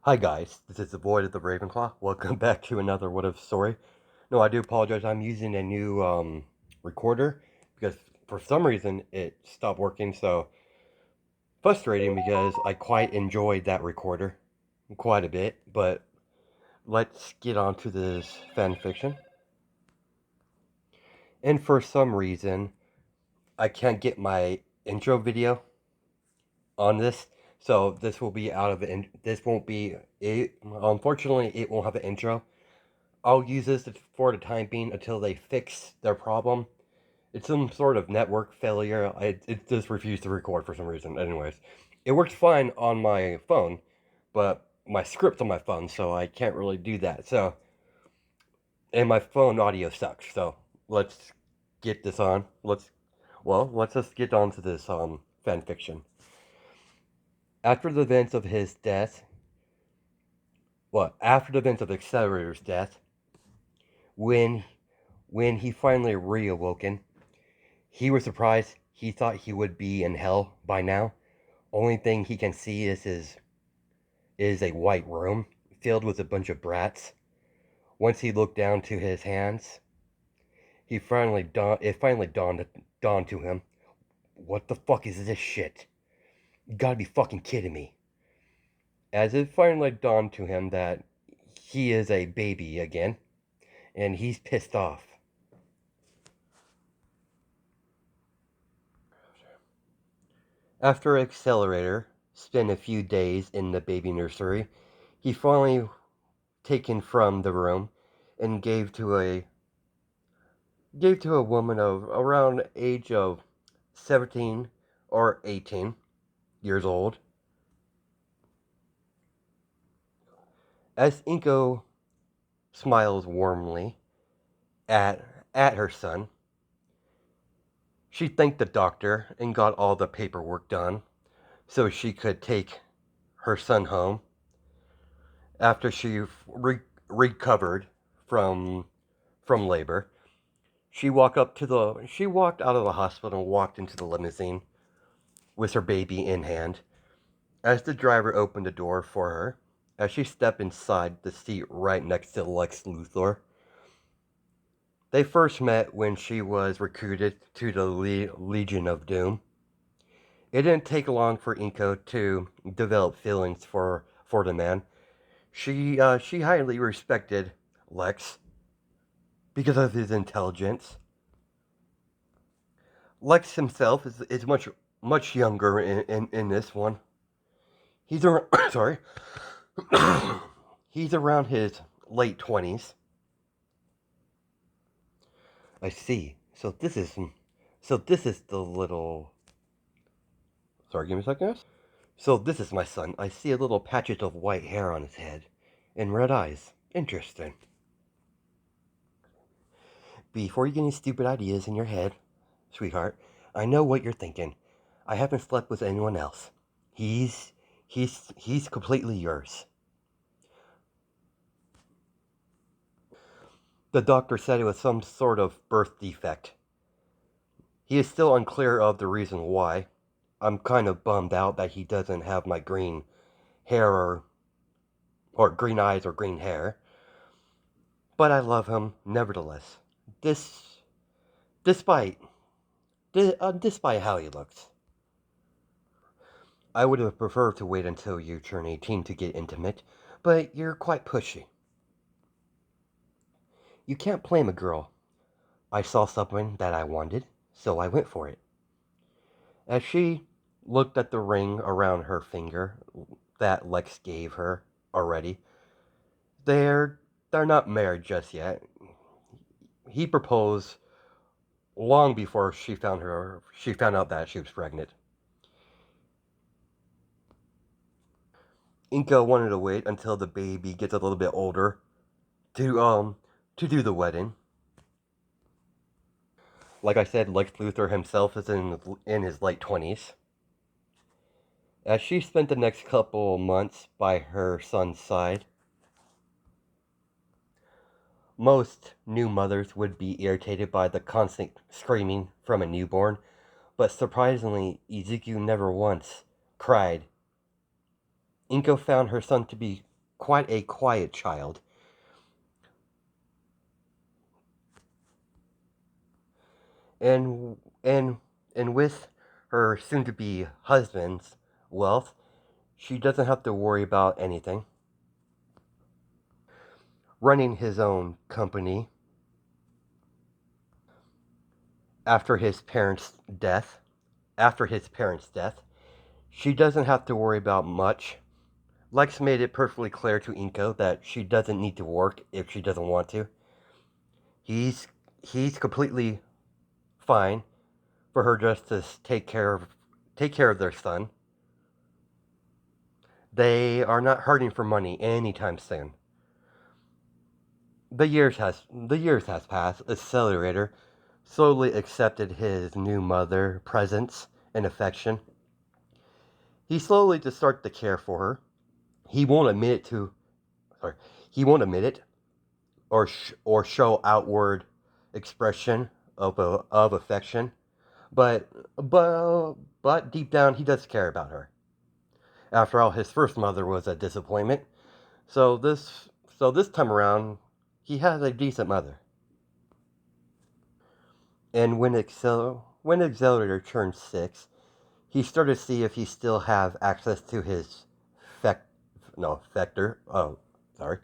Hi guys, this is the Void of the Ravenclaw. Welcome back to another What If story. No, I do apologize. I'm using a new recorder because for some reason it stopped working. So frustrating because I quite enjoyed that recorder quite a bit. But let's get on to this fan fiction. And for some reason, I can't get my intro video on this. So this will be out of the. This won't be it. Unfortunately, it won't have an intro. I'll use this for the time being until they fix their problem. It's some sort of network failure. It just refused to record for some reason. Anyways, it works fine on my phone, but my script's on my phone, so I can't really do that. So, and my phone audio sucks. So let's get this on. Let's just get on to this fan fiction. After the events of his death, after the events of the Accelerator's death, when when he finally reawoken, he was surprised. He thought he would be in hell by now. Only thing he can see is a white room filled with a bunch of brats. Once he looked down to his hands, it finally dawned to him. What the fuck is this shit? You gotta be fucking kidding me. As it finally dawned to him that he is a baby again, and he's pissed off. After Accelerator spent a few days in the baby nursery, he finally taken from the room and gave to a woman of around age of 17 or 18 years old. As Inko smiles warmly at her son, she thanked the doctor and got all the paperwork done so she could take her son home after she recovered from labor. She walked out of the hospital and walked into the limousine with her baby in hand. As the driver opened the door for her, as she stepped inside the seat right next to Lex Luthor, they first met when she was recruited to the Legion of Doom. It didn't take long for Inko to develop feelings for the man. She highly respected Lex because of his intelligence. Lex himself is much younger in this one. He's around, sorry. He's around his late 20s. I see. So this is the little. Sorry, give me a second, guys. So this is my son. I see a little patches of white hair on his head, and red eyes. Interesting. Before you get any stupid ideas in your head, sweetheart, I know what you're thinking. I haven't slept with anyone else. He's he's completely yours. The doctor said it was some sort of birth defect. He is still unclear of the reason why. I'm kind of bummed out that he doesn't have my green hair or green eyes or green hair. But I love him nevertheless. This, despite, despite how he looks. I would have preferred to wait until you turn 18 to get intimate, but you're quite pushy. You can't blame a girl. I saw something that I wanted, so I went for it. As she looked at the ring around her finger that Lex gave her already, they're not married just yet. He proposed long before she found out that she was pregnant. Inka wanted to wait until the baby gets a little bit older to do the wedding. Like I said, Lex Luthor himself is in his late 20s. As she spent the next couple months by her son's side, most new mothers would be irritated by the constant screaming from a newborn, but surprisingly, Izuku never once cried. Inko found her son to be quite a quiet child. And and and with her soon-to-be husband's wealth, she doesn't have to worry about anything. Running his own company after his parents' death, after his parents' death, she doesn't have to worry about much. Lex made it perfectly clear to Inko that she doesn't need to work if she doesn't want to. He's he's completely fine for her just to take care of their son. They are not hurting for money anytime soon. The years has passed. Accelerator slowly accepted his new mother presence and affection. He slowly just started to care for her. He won't admit it to sorry, he won't admit it or show outward expression of affection, but but deep down he does care about her. After all, his first mother was a disappointment, so this time around he has a decent mother. And when Accelerator turned 6, he started to see if he still have access to his vec no vector sorry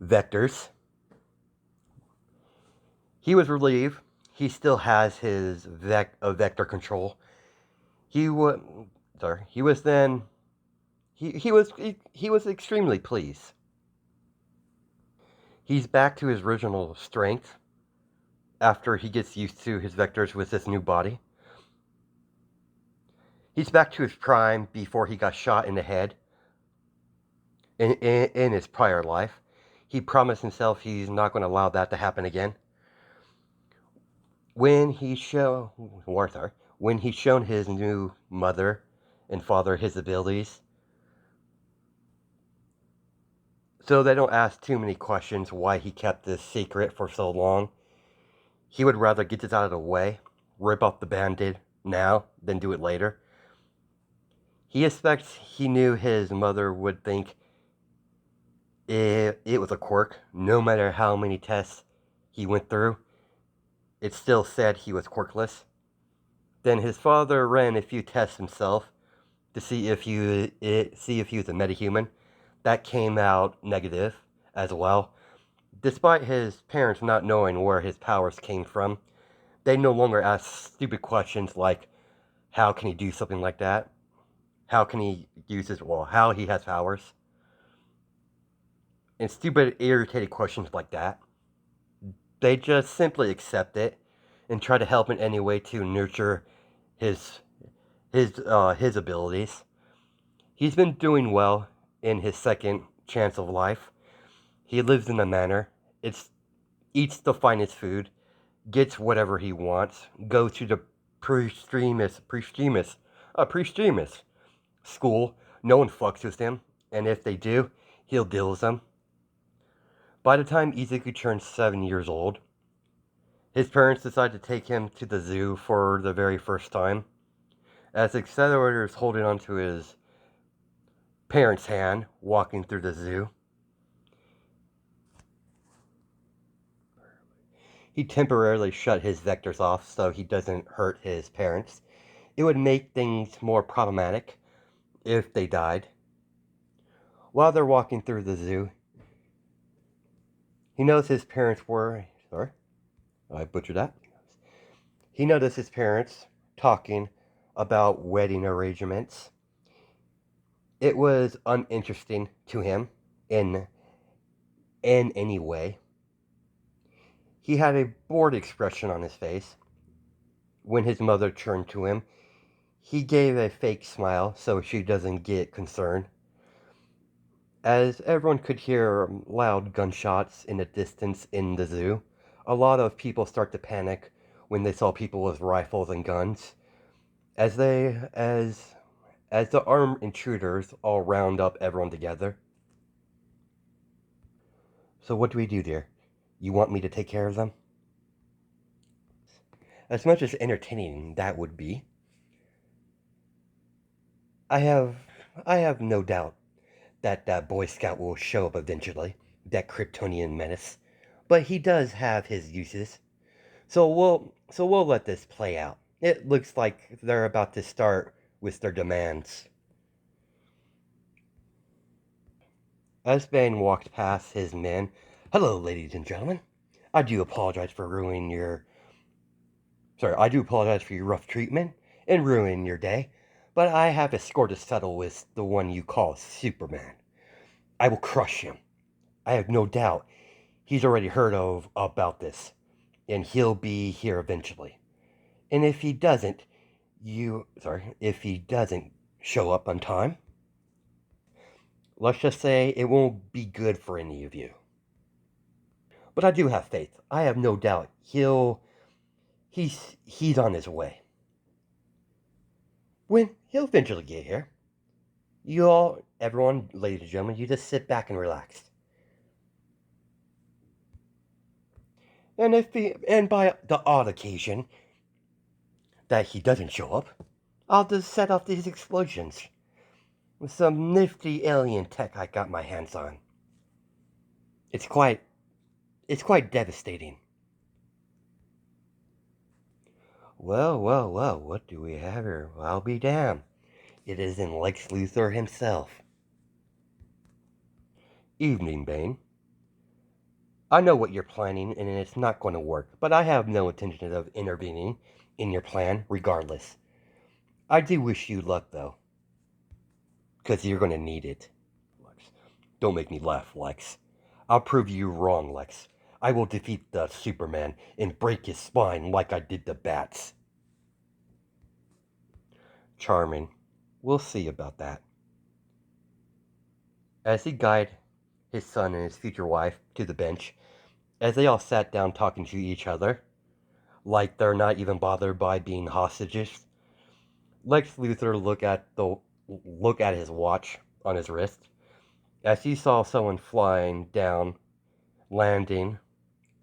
vectors. He was relieved. He still has his vector control. He was sorry. He was then he was extremely pleased. He's back to his original strength after he gets used to his vectors with this new body. He's back to his prime before he got shot in the head in his prior life. He promised himself he's not going to allow that to happen again. When he show Warthar, when he's shown his new mother and father his abilities, so they don't ask too many questions why he kept this secret for so long. He would rather get this out of the way, rip off the band-aid now than do it later. He expects he knew his mother would think it was a quirk, no matter how many tests he went through. It still said he was quirkless. Then his father ran a few tests himself to see if he was a metahuman. That came out negative as well. Despite his parents not knowing where his powers came from, they no longer ask stupid questions like, how can he do something like that? How can he use how he has powers? And stupid, irritated questions like that. They just simply accept it and try to help in any way to nurture his his abilities. He's been doing well in his second chance of life. He lives in a manor. It's eats the finest food, gets whatever he wants, goes to the pre-streamers school. No one fucks with him, and if they do, he'll deal with them. By the time Izuku turns 7 years old, his parents decide to take him to the zoo for the very first time. As Accelerator is holding onto his parents' hand, walking through the zoo, he temporarily shut his vectors off so he doesn't hurt his parents. It would make things more problematic if they died. While they're walking through the zoo, he knows his parents were. Sorry, I butchered that. He noticed his parents talking about wedding arrangements. It was uninteresting to him in any way. He had a bored expression on his face. When his mother turned to him, he gave a fake smile so she doesn't get concerned. As everyone could hear loud gunshots in the distance in the zoo, a lot of people start to panic when they saw people with rifles and guns. As the armed intruders all round up everyone together. So what do we do, dear? You want me to take care of them? As much as entertaining that would be, I have I have no doubt that Boy Scout will show up eventually, that Kryptonian menace. But he does have his uses. So we'll let this play out. It looks like they're about to start with their demands. As Bane walked past his men, "Hello, ladies and gentlemen. I do apologize for ruining your I do apologize for your rough treatment and ruining your day, but I have a score to settle with the one you call Superman. I will crush him. I have no doubt he's already heard of about this, and he'll be here eventually. And if he doesn't show up on time, let's just say it won't be good for any of you. But I do have faith. I have no doubt he's on his way. When he'll eventually get here, everyone, ladies and gentlemen, you just sit back and relax. And by the odd occasion that he doesn't show up, I'll just set off these explosions with some nifty alien tech I got my hands on. It's quite devastating." Well, what do we have here? Well, I'll be damned. It is in Lex Luthor himself. "Evening, Bane. I know what you're planning, and it's not going to work, but I have no intention of intervening in your plan regardless. I do wish you luck, though, because you're going to need it." Lex. "Don't make me laugh, Lex. I'll prove you wrong, Lex. I will defeat the Superman and break his spine like I did the Bats." "Charming. We'll see about that." As he guided his son and his future wife to the bench, as they all sat down talking to each other, like they're not even bothered by being hostages, Lex Luthor look at his watch on his wrist as he saw someone flying down, landing.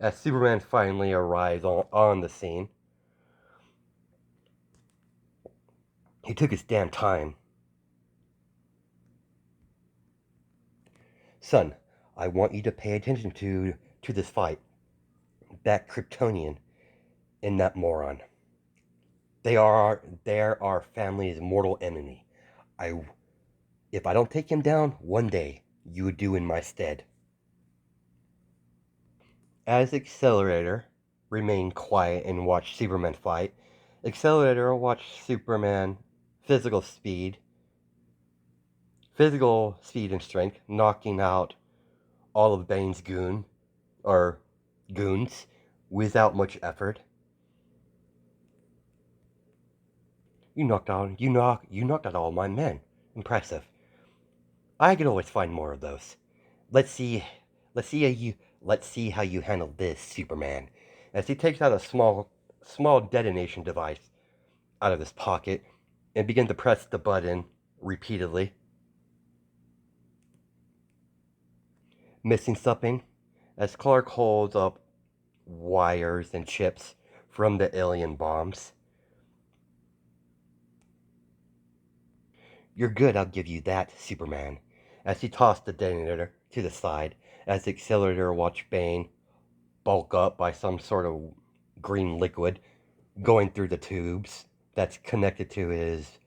As Superman finally arrives on the scene, he took his damn time. "Son, I want you to pay attention to this fight. That Kryptonian and that moron. They're our family's mortal enemy. I If I don't take him down, one day you would do in my stead." As Accelerator remained quiet and watched Superman fight, Accelerator watched Superman physical speed, physical speed and strength, knocking out all of Bane's goons without much effort. You knocked out all my men. Impressive. I could always find more of those. Let's see let's see how you handle this, Superman." As he takes out a small detonation device out of his pocket and begins to press the button repeatedly. "Missing something?" As Clark holds up wires and chips from the alien bombs. "You're good, I'll give you that, Superman." As he tossed the detonator to the side, as the Accelerator watched Bane bulk up by some sort of green liquid going through the tubes that's connected to his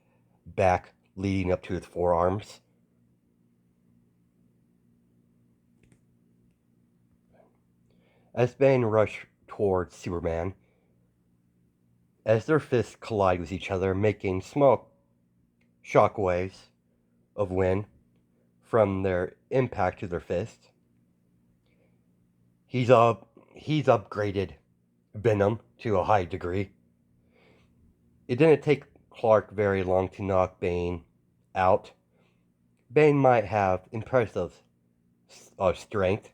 back, leading up to his forearms. As Bane rushed towards Superman, as their fists collide with each other, making small shockwaves of wind from their impact to their fists, he's upgraded Venom to a high degree. It didn't take Clark very long to knock Bane out. Bane might have impressive strength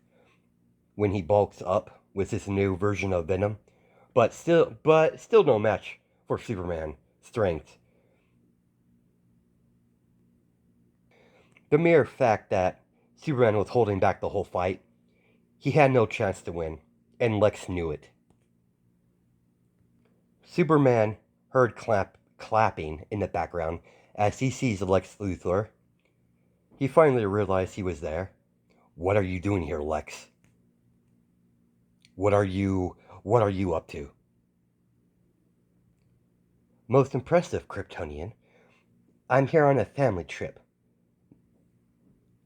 when he bulks up with his new version of Venom, but still no match for Superman's strength. The mere fact that Superman was holding back the whole fight, he had no chance to win, and Lex knew it. Superman heard clapping in the background as he sees Lex Luthor He finally realized he was there. What are you doing here, Lex? What are you up to? Most impressive, Kryptonian. I'm here on a family trip.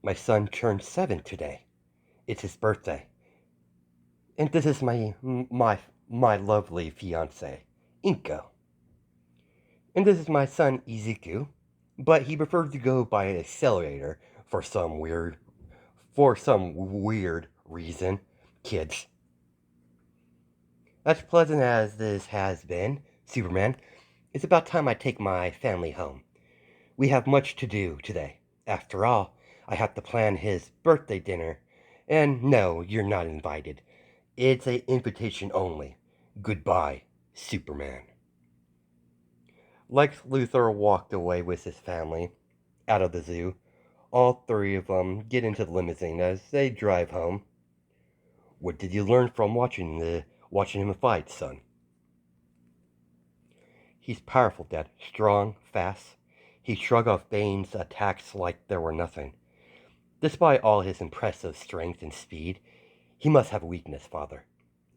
My son turned 7 today. It's his birthday. And this is my lovely fiance, Inko. And this is my son, Izuku. But he prefers to go by an accelerator for some weird reason. Kids. As pleasant as this has been, Superman, it's about time I take my family home. We have much to do today. After all, I have to plan his birthday dinner. And no, you're not invited. It's an invitation only. Goodbye, Superman. Lex Luthor walked away with his family out of the zoo. All three of them get into the limousine as they drive home. What did you learn from watching him fight, son? He's powerful, Dad. Strong, fast. He shrugged off Bane's attacks like there were nothing. Despite all his impressive strength and speed, he must have a weakness, Father.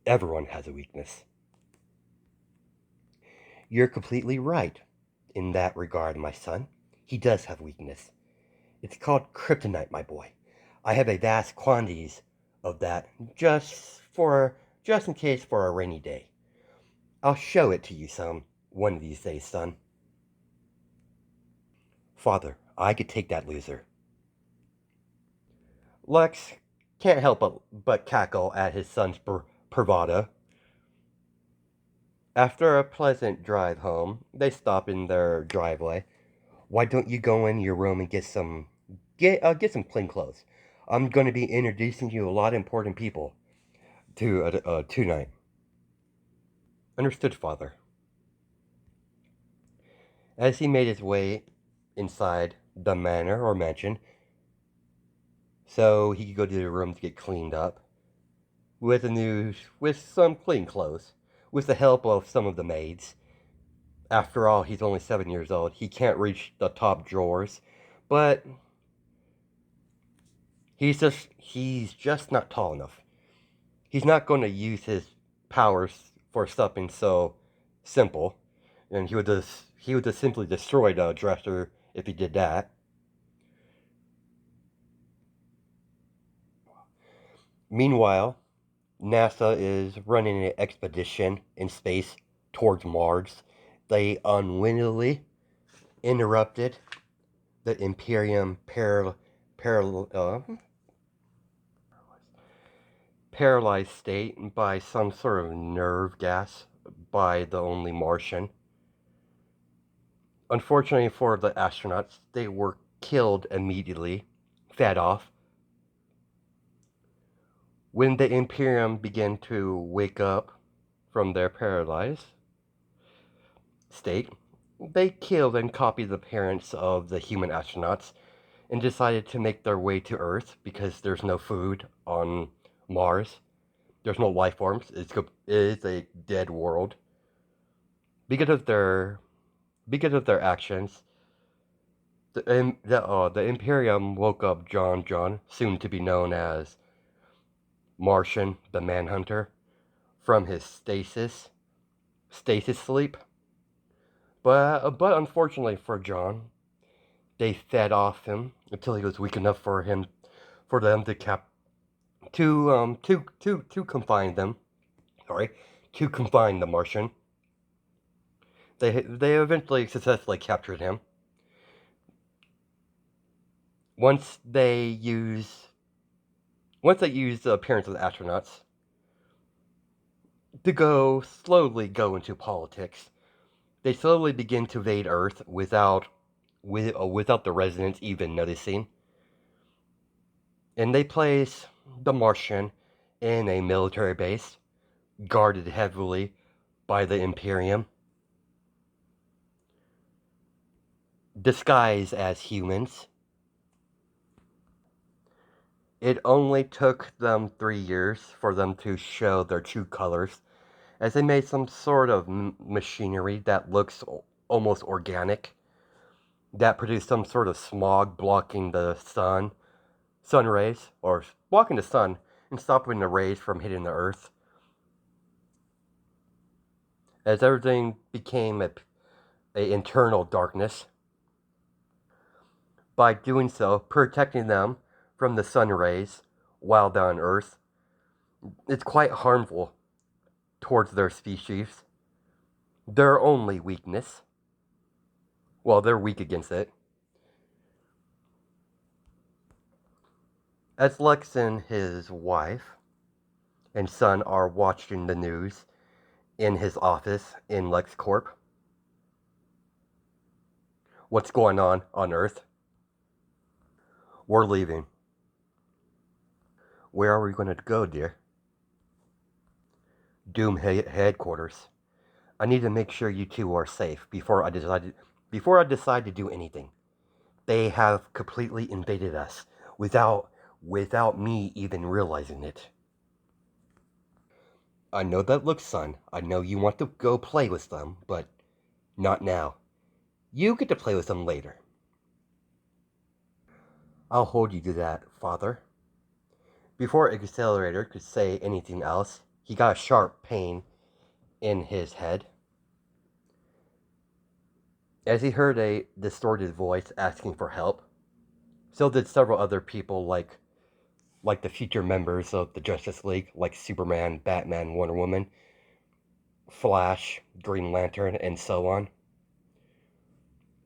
Everyone has a weakness. You're completely right in that regard, my son. He does have weakness. It's called kryptonite, my boy. I have a vast quantities of that just in case for a rainy day. I'll show it to you one of these days, son. Father, I could take that loser. Lex can't help but cackle at his son's bravado. After a pleasant drive home, they stop in their driveway. Why don't you go in your room and get some plain clothes? I'm going to be introducing you a lot of important people tonight. Understood, Father. As he made his way inside the manor or mansion, so he could go to the room to get cleaned up with some clean clothes, with the help of some of the maids. After all, he's only 7 years old. He can't reach the top drawers, but he's just not tall enough. He's not going to use his powers for something so simple, and he would just simply destroy the dresser if he did that. Meanwhile, NASA is running an expedition in space towards Mars. They unwittingly interrupted the Imperium paralyzed state by some sort of nerve gas by the only Martian. Unfortunately for the astronauts, they were killed immediately, fed off. When the Imperium began to wake up from their paralyzed state, they killed and copied the parents of the human astronauts and decided to make their way to Earth because there's no food on Mars. There's no life forms. It is a dead world. Because of their actions, the Imperium woke up John, soon to be known as Martian, the Manhunter, from his stasis sleep. But unfortunately for John, they fed off him until he was weak enough for them to confine them. Sorry, to confine the Martian. They eventually successfully captured him. Once they use the appearance of the astronauts to slowly go into politics, they slowly begin to invade Earth without the residents even noticing. And they place the Martian in a military base, guarded heavily by the Imperium, disguised as humans. It only took them 3 years for them to show their true colors, as they made some sort of machinery that looks almost organic. that produced some sort of smog blocking the sun rays, or blocking the sun and stopping the rays from hitting the earth. As everything became a internal darkness, by doing so, protecting them from the sun rays while they're on earth, it's quite harmful towards their species. Their only weakness, well, they're weak against it. As Lex and his wife and son are watching the news in his office in LexCorp, what's going on Earth? We're leaving. Where are we going to go, dear? Doom headquarters. I need to make sure you two are safe before I decide to do anything. They have completely invaded us without me even realizing it. I know that looks, son. I know you want to go play with them, but not now. You get to play with them later. I'll hold you to that, father. Before Accelerator could say anything else, he got a sharp pain in his head as he heard a distorted voice asking for help. So did several other people like the future members of the Justice League, like Superman, Batman, Wonder Woman, Flash, Green Lantern, and so on.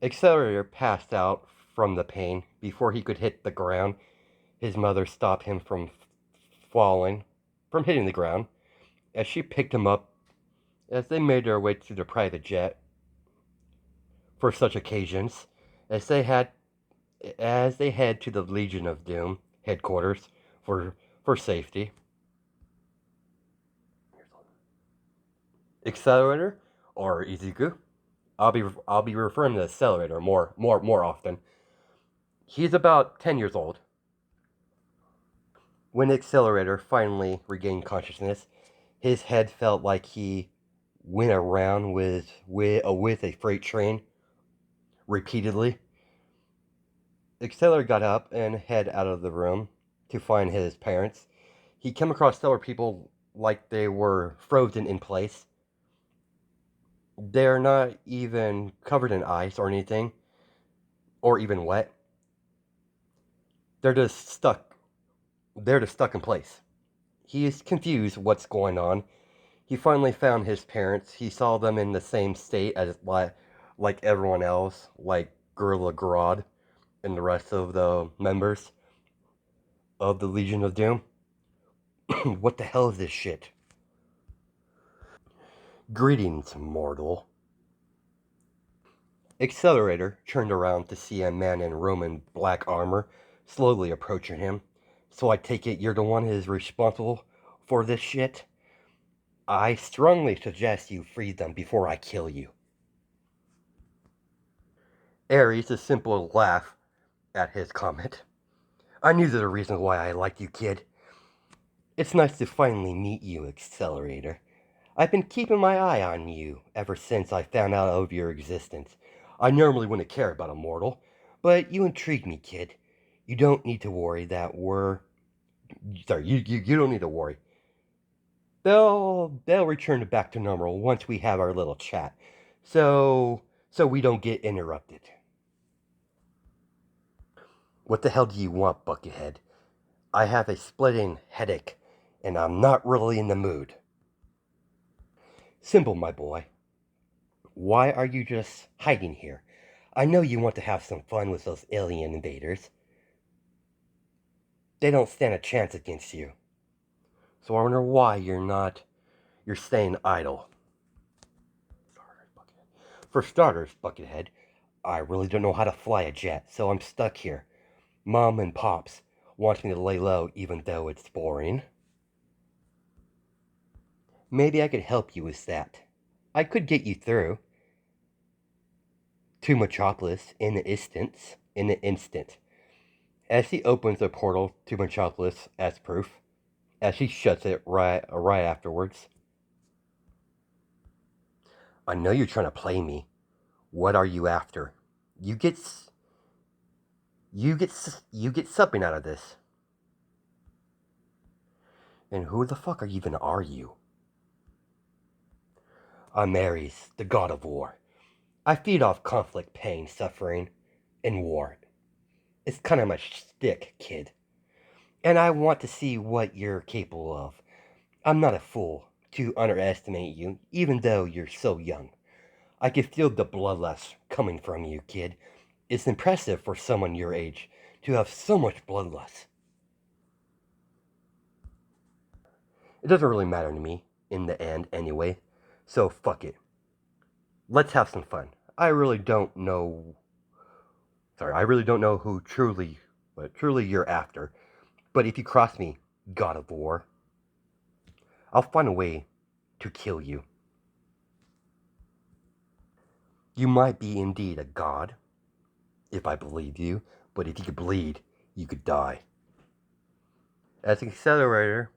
Accelerator passed out from the pain before he could hit the ground. His mother stopped him from falling, from hitting the ground, as she picked him up as they made their way to the private jet for such occasions, as they head to the Legion of Doom headquarters for safety. Accelerator, or Izuku, I'll be referring to Accelerator more often. He's about 10 years old. When Accelerator finally regained consciousness, his head felt like he went around with a freight train repeatedly. Accelerator got up and head out of the room to find his parents. He came across several people like they were frozen in place. They're not even covered in ice or anything, or even wet. They're just stuck. They're just stuck in place. He is confused what's going on. He finally found his parents. He saw them in the same state as like everyone else, like Gorilla Grodd and the rest of the members of the Legion of Doom. What the hell is this shit? Greetings, mortal. Accelerator turned around to see a man in Roman black armor slowly approaching him. So I take it you're the one who is responsible for this shit? I strongly suggest you free them before I kill you. Ares' a simple laugh at his comment. I knew the reason why I liked you, kid. It's nice to finally meet you, Accelerator. I've been keeping my eye on you ever since I found out of your existence. I normally wouldn't care about a mortal, but you intrigue me, kid. You don't need to worry that we're... Sorry, you don't need to worry. They'll return back to normal once we have our little chat. So we don't get interrupted. What the hell do you want, Buckethead? I have a splitting headache, and I'm not really in the mood. Simple, my boy. Why are you just hiding here? I know you want to have some fun with those alien invaders. They don't stand a chance against you. So I wonder why you're staying idle. For starters, Buckethead, I really don't know how to fly a jet, so I'm stuck here. Mom and Pops want me to lay low even though it's boring. Maybe I could help you with that. I could get you through to Metropolis in an instant. As he opens the portal to Metropolis as proof, as he shuts it right afterwards. I know you're trying to play me. What are you after? You get you get something out of this. And who the fuck even are you? I'm Ares, the god of war. I feed off conflict, pain, suffering, and war. It's kind of my shtick, kid. And I want to see what you're capable of. I'm not a fool to underestimate you, even though you're so young. I can feel the bloodlust coming from you, kid. It's impressive for someone your age to have so much bloodlust. It doesn't really matter to me, in the end, anyway. So fuck it. Let's have some fun. I really don't know. Sorry, I really don't know who truly you're after. But if you cross me, God of War, I'll find a way to kill you. You might be indeed a god, if I believed you, but if you could bleed, you could die. As an accelerator,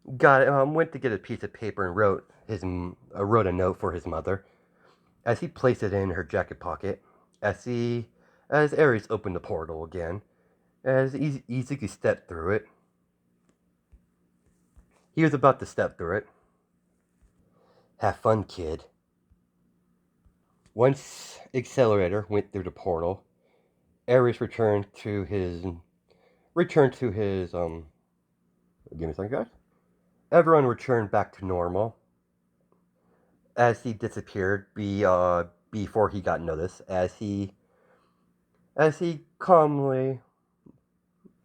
went to get a piece of paper and wrote a note for his mother. As he placed it in her jacket pocket, as Ares opened the portal again, as Izuku stepped through it, he was about to step through it. Have fun, kid. Once Accelerator went through the portal, Ares returned to his give me a second, guys. Everyone returned back to normal as he disappeared before he got noticed, as he calmly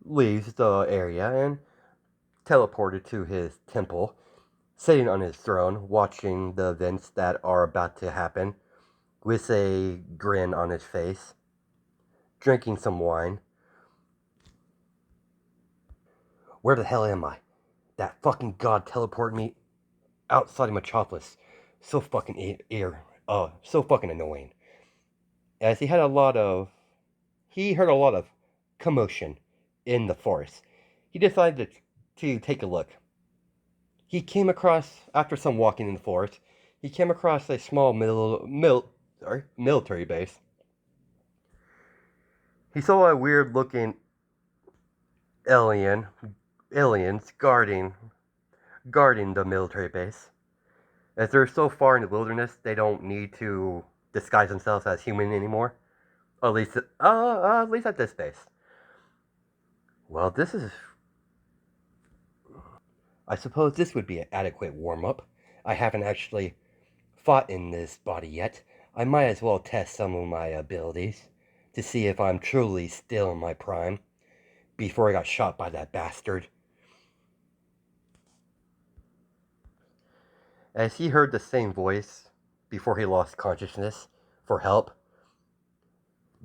leaves the area and teleported to his temple, sitting on his throne, watching the events that are about to happen, with a grin on his face, drinking some wine. Where the hell am I? That fucking god teleported me outside of Metropolis. So fucking so fucking annoying. As he heard a lot of commotion in the forest. He decided to take a look. He came across, after some walking in the forest, he came across a small military base. He saw a weird looking aliens guarding the military base. As they're so far in the wilderness, they don't need to disguise themselves as human anymore. At least at this base. Well, this is. I suppose this would be an adequate warm up. I haven't actually fought in this body yet. I might as well test some of my abilities to see if I'm truly still in my prime before I got shot by that bastard. As he heard the same voice before he lost consciousness for help,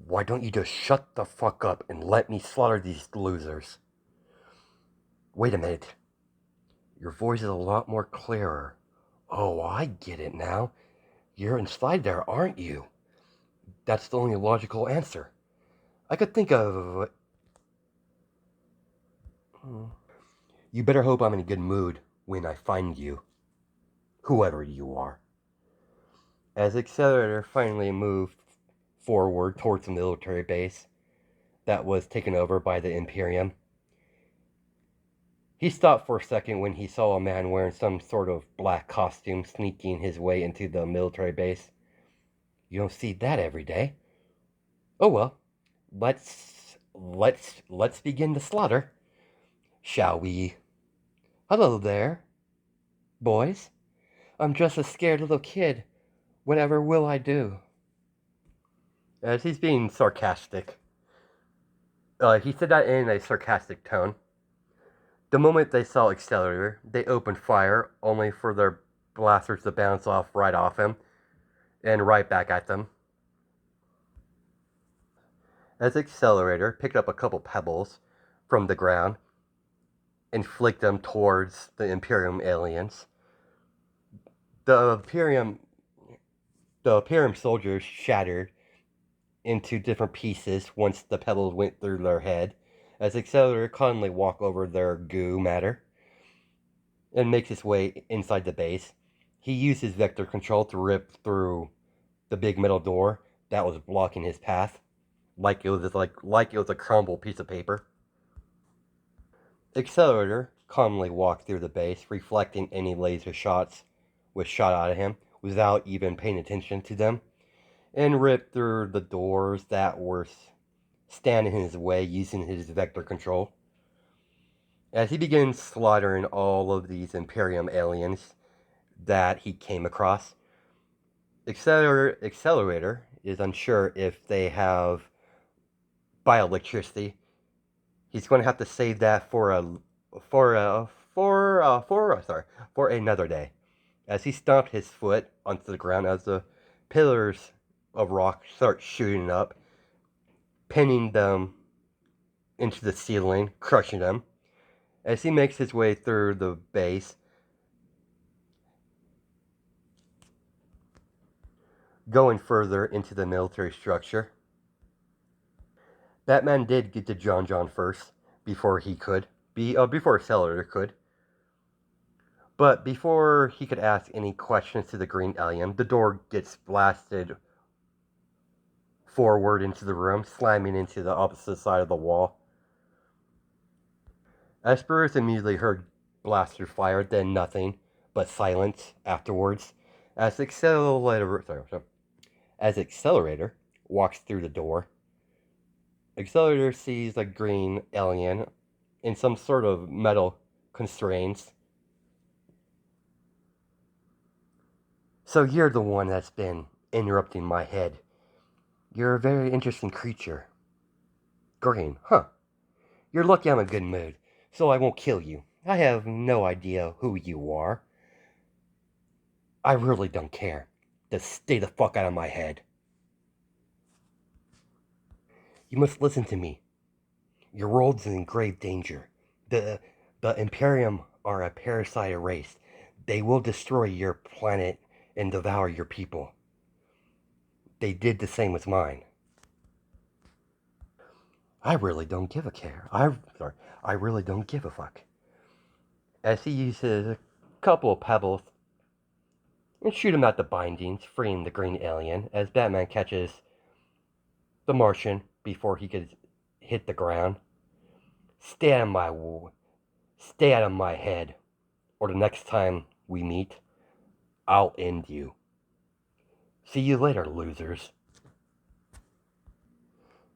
why don't you just shut the fuck up and let me slaughter these losers? Wait a minute. Your voice is a lot more clearer. Oh, I get it now. You're inside there, aren't you? That's the only logical answer. I could think of. You better hope I'm in a good mood when I find you, whoever you are. As Accelerator finally moved forward towards the military base that was taken over by the Imperium, he stopped for a second when he saw a man wearing some sort of black costume sneaking his way into the military base. You don't see that every day. Oh well, let's begin the slaughter, shall we? Hello there, boys. I'm just a scared little kid. Whatever will I do? As he's being sarcastic. He said that in a sarcastic tone. The moment they saw Accelerator, they opened fire, only for their blasters to bounce right off him and right back at them. As Accelerator picked up a couple pebbles from the ground and flicked them towards the Imperium aliens, the Imperium soldiers shattered into different pieces once the pebbles went through their head, as Accelerator calmly walked over their goo matter and makes his way inside the base. He used his vector control to rip through the big metal door that was blocking his path, like it was a crumbled piece of paper. Accelerator calmly walked through the base, reflecting any laser shots was shot out of him without even paying attention to them, and ripped through the doors that were standing in his way using his vector control. As he began slaughtering all of these Imperium aliens that he came across, Accelerator is unsure if they have bioelectricity. He's going to have to save that for another day. As he stomped his foot onto the ground, as the pillars of rock start shooting up, pinning them into the ceiling, crushing them. As he makes his way through the base, going further into the military structure. Batman did get to John first before he could, before Accelerator could. But before he could ask any questions to the green alien, the door gets blasted forward into the room, slamming into the opposite side of the wall. Esperus immediately heard blaster fire, then nothing but silence afterwards. As Accelerator walks through the door, Accelerator sees a green alien in some sort of metal constraints. So you're the one that's been interrupting my head. You're a very interesting creature. Green, huh? You're lucky I'm in a good mood, so I won't kill you. I have no idea who you are. I really don't care. Just stay the fuck out of my head. You must listen to me. Your world's in grave danger. The Imperium are a parasite race. They will destroy your planet and devour your people. They did the same with mine. I really don't give a care. I really don't give a fuck. As he uses a couple of pebbles and shoot him at the bindings, freeing the green alien, as Batman catches the Martian before he could hit the ground. Stay out of my head, or the next time we meet, I'll end you. See you later, losers.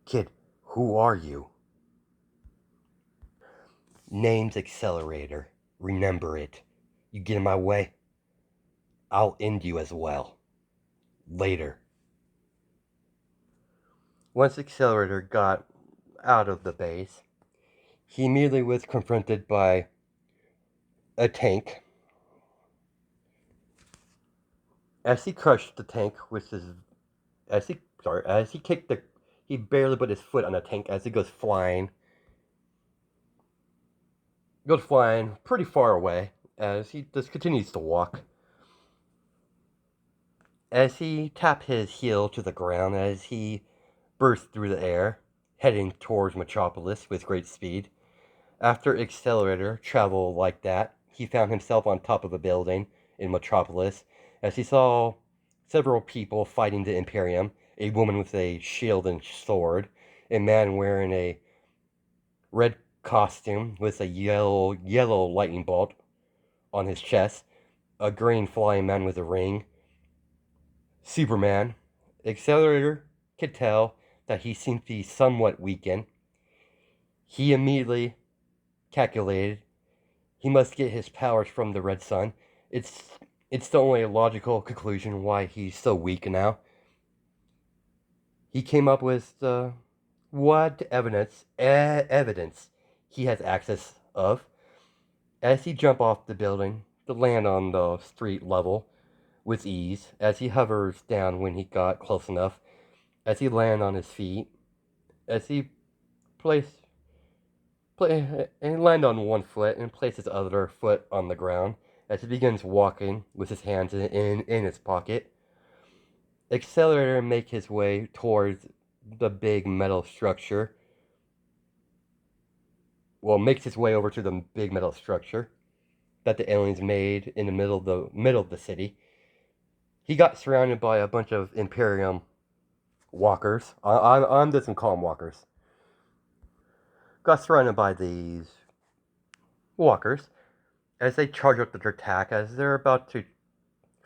Kid, who are you? Name's Accelerator. Remember it. You get in my way, I'll end you as well. Later. Once Accelerator got out of the base, he immediately was confronted by a tank. As he crushed the tank with his, as he kicked the, he barely put his foot on the tank as it goes flying pretty far away as he just continues to walk. As he tapped his heel to the ground as he burst through the air, heading towards Metropolis with great speed. After Accelerator traveled like that, he found himself on top of a building in Metropolis as he saw several people fighting the Imperium, a woman with a shield and sword, a man wearing a red costume with a yellow lightning bolt on his chest, a green flying man with a ring, Superman. Accelerator could tell that he seemed to be somewhat weakened. He immediately calculated he must get his powers from the red sun. It's the only logical conclusion why he's so weak now. He came up with what evidence he has access of. As he jumped off the building to land on the street level with ease, as he hovers down when he got close enough, as he landed on his feet, as he and land on one foot and place his other foot on the ground as he begins walking with his hands in his pocket. Accelerator make his way towards the big metal structure. Well, makes his way over to the big metal structure that the aliens made in the middle of the city. He got surrounded by a bunch of Imperium walkers. I'm just gonna call them walkers. Got surrounded by these walkers as they charge up their attack as they're about to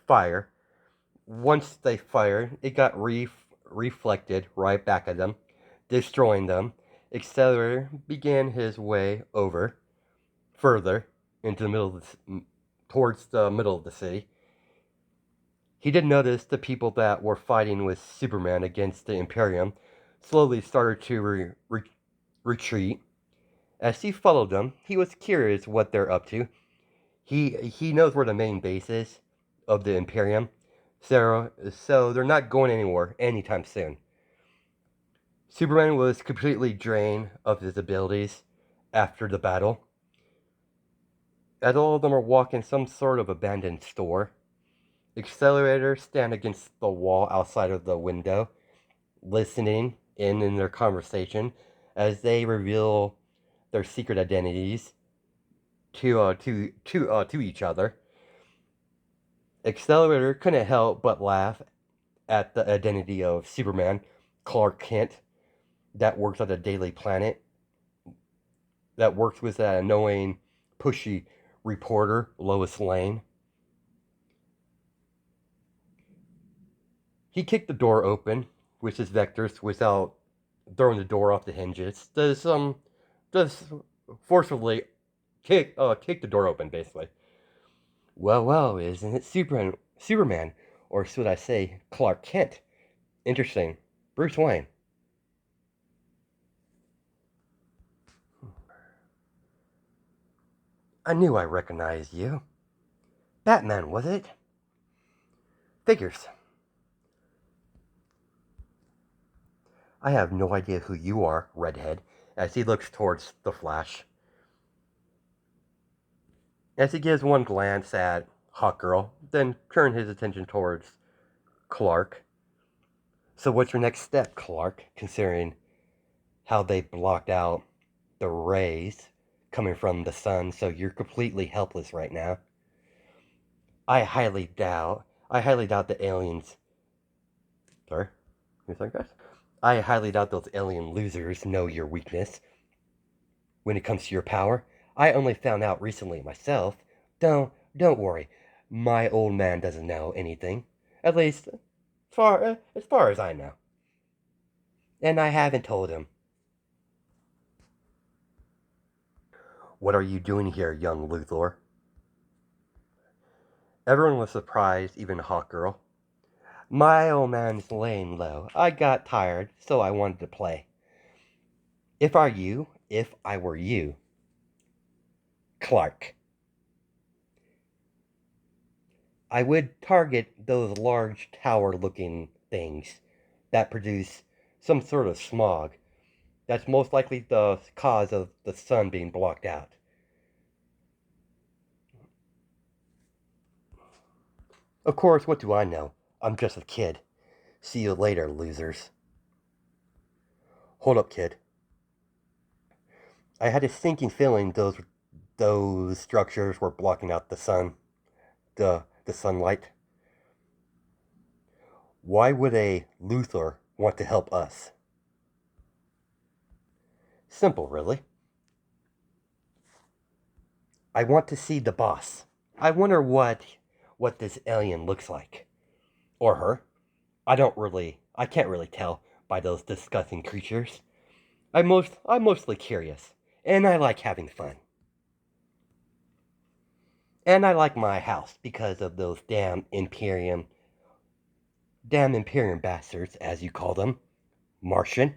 fire. Once they fired, it got reflected right back at them, destroying them. Accelerator began his way over further into the middle of towards the middle of the city. He did notice the people that were fighting with Superman against the Imperium slowly started to retreat. As he followed them, he was curious what they're up to. He knows where the main base is of the Imperium, so they're not going anywhere anytime soon. Superman was completely drained of his abilities after the battle, as all of them are walking some sort of abandoned store. Accelerators stand against the wall outside of the window, listening in their conversation as they reveal their secret identities to each other. Accelerator couldn't help but laugh at the identity of Superman, Clark Kent, that works at the Daily Planet, that works with that annoying, pushy reporter, Lois Lane. He kicked the door open with his vectors without throwing the door off the hinges. Does forcefully kick the door open, basically. Well, isn't it Superman, or should I say Clark Kent? Interesting. Bruce Wayne. I knew I recognized you. Batman, was it? Figures. I have no idea who you are, Redhead, as he looks towards the Flash. As he gives one glance at Hawkgirl, then turns his attention towards Clark. So what's your next step, Clark, considering how they blocked out the rays coming from the sun, so you're completely helpless right now? I highly doubt the aliens. Sorry? You think, guys? I highly doubt those alien losers know your weakness when it comes to your power. I only found out recently myself. Don't worry. My old man doesn't know anything. At least, as far as I know. And I haven't told him. What are you doing here, young Luthor? Everyone was surprised, even Hawkgirl. My old man's laying low. I got tired, so I wanted to play. If I were you, Clark, I would target those large tower-looking things that produce some sort of smog. That's most likely the cause of the sun being blocked out. Of course, what do I know? I'm just a kid. See you later, losers. Hold up, kid. I had a sinking feeling those structures were blocking out the sun, the sunlight. Why would a Luthor want to help us? Simple, really. I want to see the boss. I wonder what this alien looks like. Or her. I can't really tell by those disgusting creatures. I'm mostly curious, and I like having fun. And I like my house because of those damn Imperium bastards, as you call them, Martian.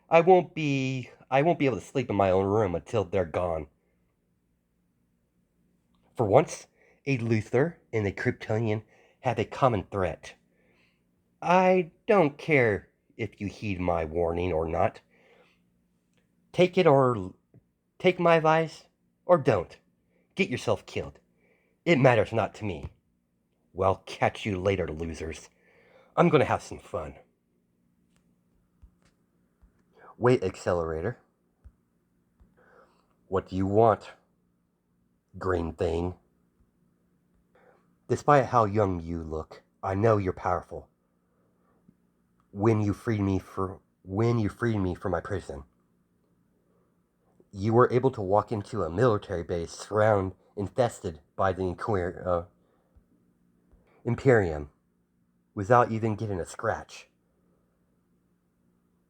I won't be able to sleep in my own room until they're gone. For once, a Luthor and a Kryptonian have a common threat. I don't care if you heed my warning or not. Take it or take my advice, or don't. Get yourself killed. It matters not to me. Well, catch you later, losers. I'm gonna have some fun. Wait, accelerator. What do you want, green thing? Despite how young you look, I know you're powerful. When you freed me from my prison, you were able to walk into a military base infested by the Imperium without even getting a scratch.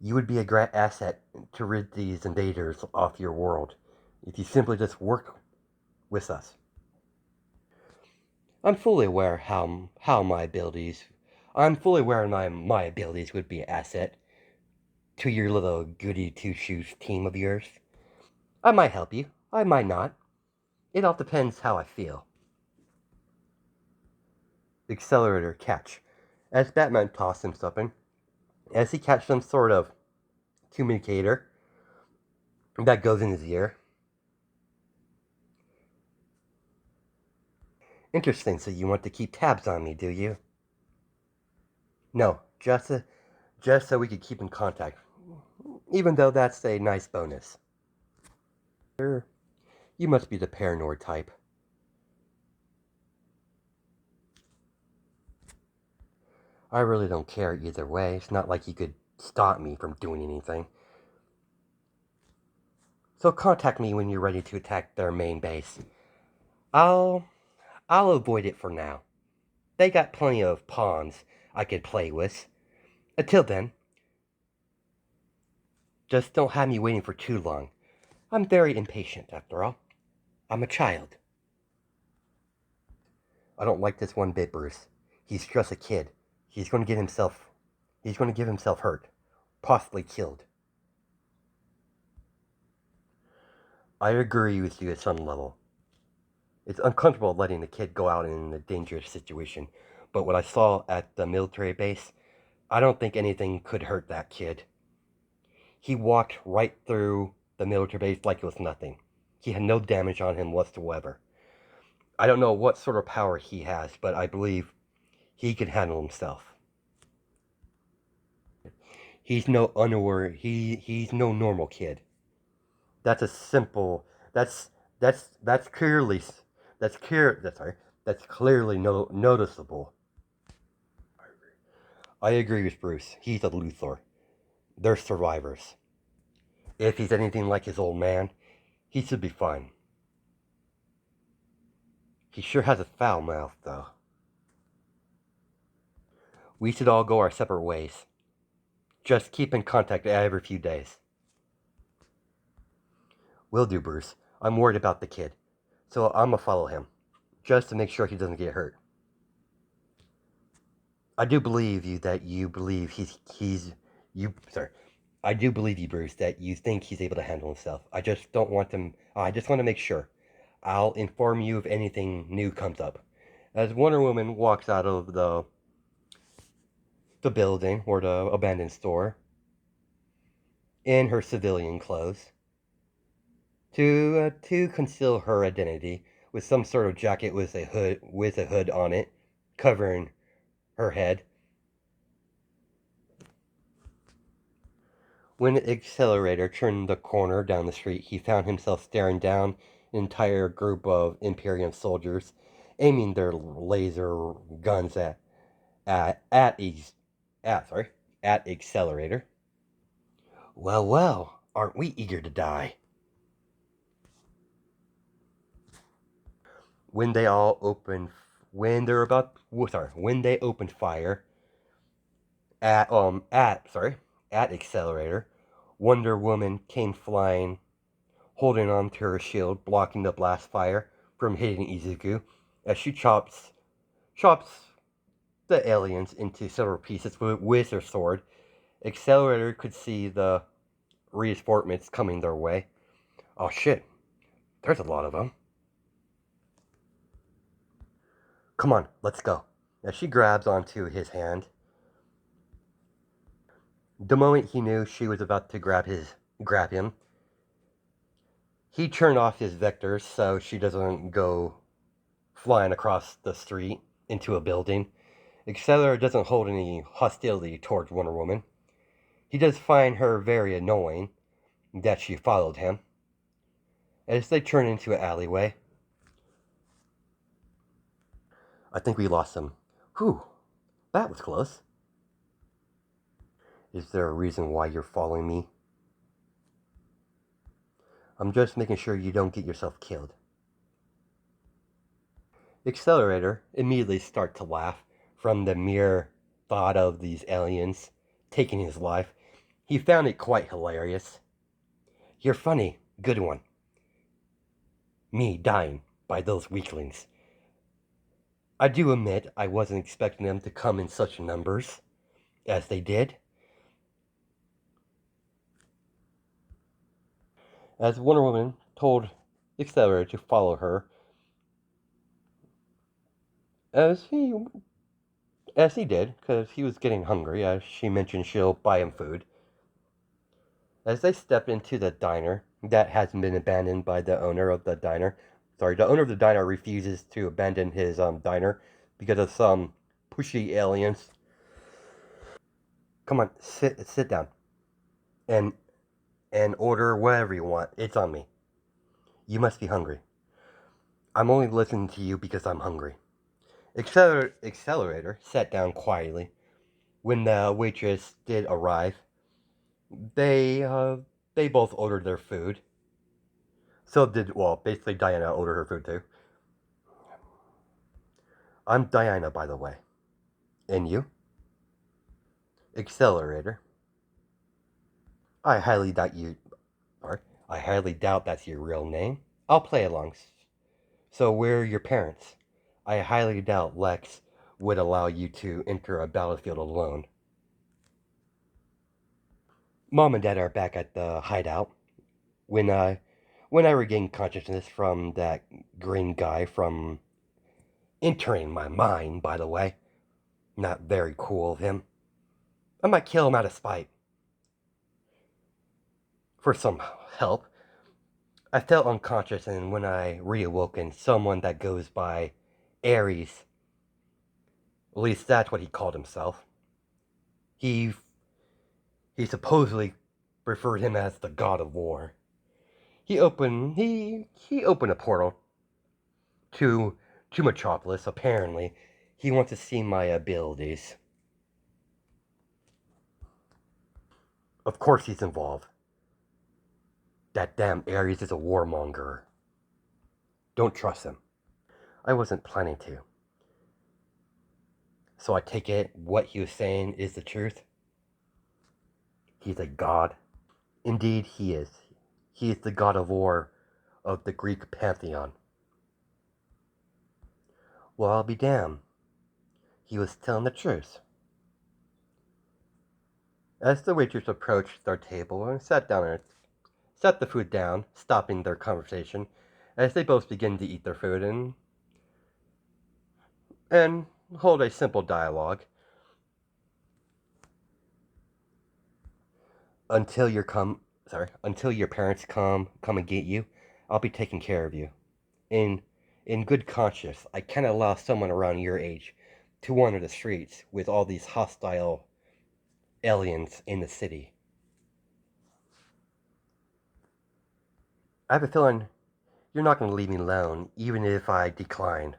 You would be a great asset to rid these invaders off your world if you simply just work with us. I'm fully aware how my abilities. I'm fully aware my abilities would be an asset to your little goody two shoes team of yours. I might help you. I might not. It all depends how I feel. Accelerator catch. As Batman tossed him something, as he catches some sort of communicator that goes in his ear. Interesting, so you want to keep tabs on me, do you? No, just so we could keep in contact. Even though that's a nice bonus. You must be the paranoid type. I really don't care either way. It's not like you could stop me from doing anything. So contact me when you're ready to attack their main base. I'll avoid it for now. They got plenty of pawns I could play with. Until then, just don't have me waiting for too long. I'm very impatient, after all. I'm a child. I don't like this one bit, Bruce. He's just a kid. He's going to get himself hurt. Possibly killed. I agree with you at some level. It's uncomfortable letting the kid go out in a dangerous situation, but what I saw at the military base, I don't think anything could hurt that kid. He walked right through the military base like it was nothing. He had no damage on him whatsoever. I don't know what sort of power he has, but I believe he can handle himself. He's no he's no normal kid. That's a simple that's clearly that's clearly noticeable. I agree with Bruce. He's a Luthor. They're survivors. If he's anything like his old man, he should be fine. He sure has a foul mouth, though. We should all go our separate ways. Just keep in contact every few days. Will do, Bruce. I'm worried about the kid, so I'm gonna follow him, just to make sure he doesn't get hurt. I do believe you that you believe he's you. Sorry, I do believe you, Bruce, that you think he's able to handle himself. I just don't want him. I just want to make sure. I'll inform you if anything new comes up. As Wonder Woman walks out of the building or the abandoned store in her civilian clothes to conceal her identity with some sort of jacket with a hood on it covering her head. When the accelerator turned the corner down the street, he found himself staring down an entire group of Imperium soldiers, aiming their laser guns at accelerator. Well, well, aren't we eager to die? When they all opened, when they opened fire at accelerator, Wonder Woman came flying, holding on to her shield, blocking the blast fire from hitting Izuku, as she chops the aliens into several pieces with her sword. Accelerator could see the reinforcements coming their way. Oh shit, there's a lot of them. Come on, let's go. As she grabs onto his hand, the moment he knew she was about to grab him, he turned off his vectors so she doesn't go flying across the street into a building. Accelerator doesn't hold any hostility towards Wonder Woman. He does find her very annoying that she followed him. As they turn into an alleyway, I think we lost him. Whew. That was close. Is there a reason why you're following me? I'm just making sure you don't get yourself killed. The accelerator immediately starts to laugh from the mere thought of these aliens taking his life. He found it quite hilarious. You're funny. Good one. Me dying by those weaklings. I do admit I wasn't expecting them to come in such numbers as they did. As Wonder Woman told the Accelerator to follow her, as he as he did, because he was getting hungry, as she mentioned she'll buy him food. As they step into the diner that hasn't been abandoned by the owner of the diner. Sorry, the owner of the diner refuses to abandon his diner because of some pushy aliens. Come on, sit down and order whatever you want. It's on me. You must be hungry. I'm only listening to you because I'm hungry. Accelerator sat down quietly. When the waitress did arrive, they uh, they both ordered their food. So did, well, basically Diana ordered her food too. I'm Diana, by the way. And you? Accelerator. I highly doubt you. Sorry, I highly doubt that's your real name. I'll play along. So where are your parents? I highly doubt Lex would allow you to enter a battlefield alone. Mom and Dad are back at the hideout. When I when I regained consciousness from that green guy from entering my mind, by the way. Not very cool of him. I might kill him out of spite. For some help. I felt unconscious, and when I reawoken, someone that goes by Ares, at least that's what he called himself. He he supposedly referred him as the god of war. He opened a portal to Metropolis. Apparently, he wants to see my abilities. Of course, he's involved. That damn Ares is a warmonger. Don't trust him. I wasn't planning to. So I take it what he was saying is the truth. He's a god. Indeed, he is. He is the god of war of the Greek pantheon. Well, I'll be damned. He was telling the truth. As the waitress approached their table and sat down and set the food down, stopping their conversation, as they both begin to eat their food and hold a simple dialogue. Until until your parents come and get you, I'll be taking care of you. In in good conscience, I can't allow someone around your age to wander the streets with all these hostile aliens in the city. I have a feeling you're not going to leave me alone, even if I decline.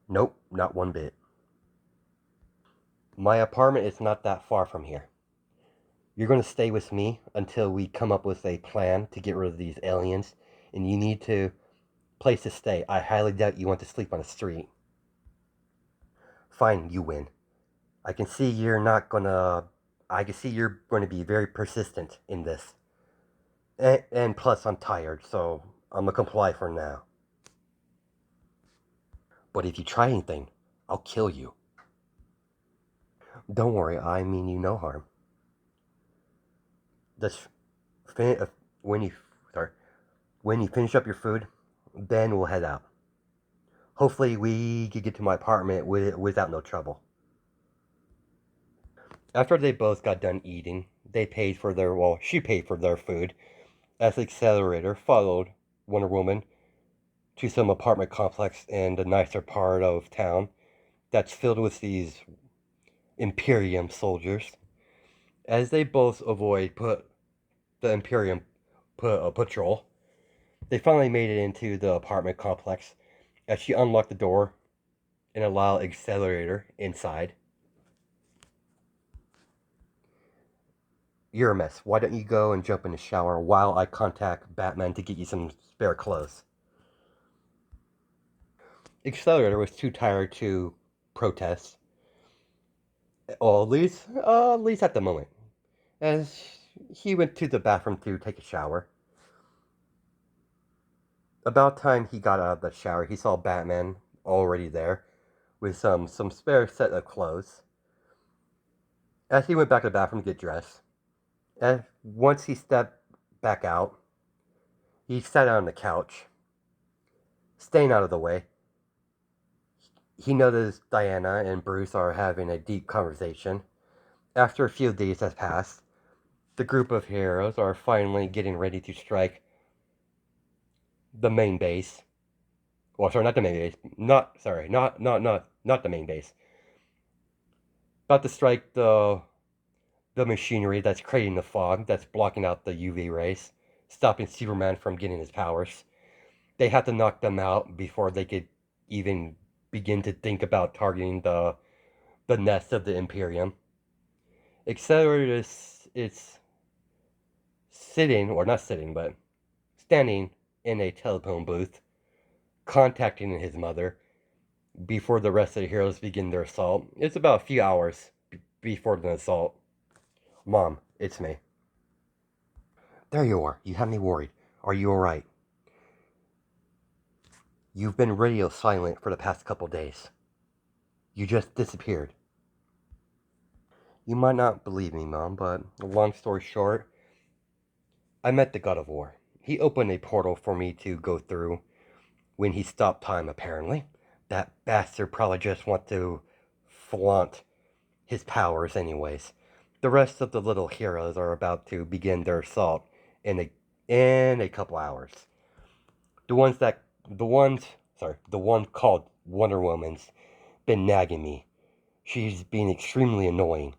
Nope, not one bit. My apartment is not that far from here. You're going to stay with me until we come up with a plan to get rid of these aliens, and you need to place to stay. I highly doubt you want to sleep on the street. Fine, you win. I can see you're not gonna. I can see you're going to be very persistent in this. And plus, I'm tired, so I'm gonna comply for now. But if you try anything, I'll kill you. Don't worry, I mean you no harm. Just fin- when you sorry, when you finish up your food, then we'll head out. Hopefully, we can get to my apartment without no trouble. After they both got done eating, they paid for their she paid for their food. As the accelerator followed Wonder Woman to some apartment complex in the nicer part of town that's filled with these Imperium soldiers. As they both avoid put the Imperium put a patrol, they finally made it into the apartment complex. As she unlocked the door, and allow accelerator inside. You're a mess. Why don't you go and jump in the shower while I contact Batman to get you some spare clothes? Accelerator was too tired to protest. Well, at least at the moment. As he went to the bathroom to take a shower. About time he got out of the shower, he saw Batman already there with some spare set of clothes. As he went back to the bathroom to get dressed, and once he stepped back out, he sat on the couch, staying out of the way. He noticed Diana and Bruce are having a deep conversation. After a few days has passed, the group of heroes are finally getting ready to strike the main base. Well, sorry, not the main base. Not the main base. About to strike the machinery that's creating the fog that's blocking out the UV rays, stopping Superman from getting his powers. They had to knock them out before they could even begin to think about targeting the nest of the Imperium. Accelerator is sitting, or not sitting, but standing in a telephone booth, contacting his mother before the rest of the heroes begin their assault. It's about a few hours before the assault. Mom, it's me. There you are. You have me worried. Are you alright? You've been radio silent for the past couple days. You just disappeared. You might not believe me, Mom, but long story short, I met the God of War. He opened a portal for me to go through when he stopped time, apparently. That bastard probably just wants to flaunt his powers anyways. The rest of the little heroes are about to begin their assault in a couple hours. The ones that the one called Wonder Woman's been nagging me. She's been extremely annoying.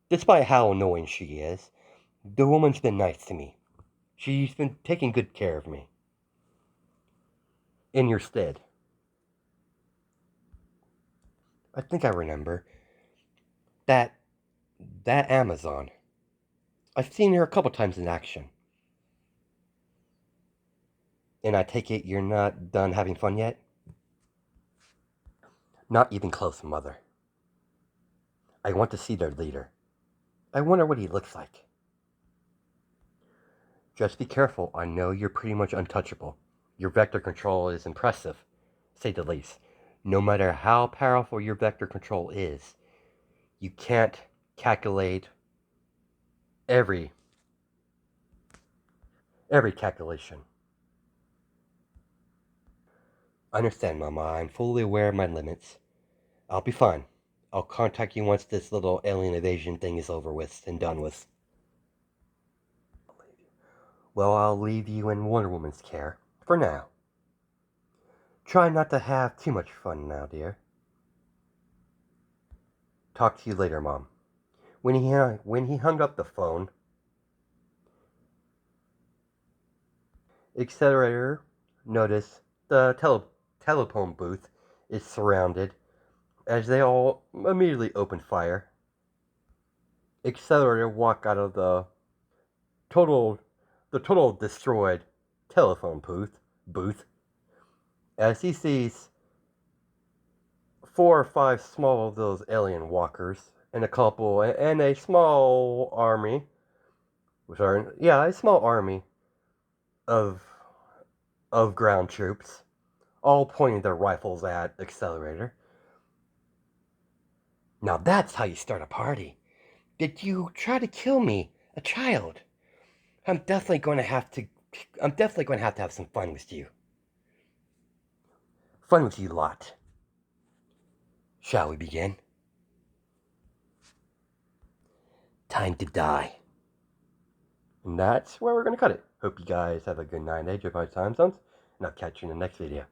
Despite how annoying she is, the woman's been nice to me. She's been taking good care of me. In your stead. I think I remember. That that Amazon. I've seen her a couple times in action. And I take it you're not done having fun yet? Not even close, Mother. I want to see their leader. I wonder what he looks like. Just be careful. I know you're pretty much untouchable. Your vector control is impressive, say the least. No matter how powerful your vector control is, you can't calculate every calculation. I understand, Mama. I'm fully aware of my limits. I'll be fine. I'll contact you once this little alien invasion thing is over with and done with. Well, I'll leave you in Wonder Woman's care. For now. Try not to have too much fun now, dear. Talk to you later, Mom. When he hung up the phone, Accelerator noticed the telephone booth is surrounded as they all immediately opened fire. Accelerator walked out of total the total destroyed telephone booth as he sees 4 or 5 small of those alien walkers and a small army. A small army of ground troops, all pointing their rifles at Accelerator. Now that's how you start a party. Did you try to kill me, a child? I'm definitely going to have to. I'm definitely going to have some fun with you. Fun with you lot. Shall we begin? Time to die. And that's where we're going to cut it. Hope you guys have a good night, age of my time zones, and I'll catch you in the next video.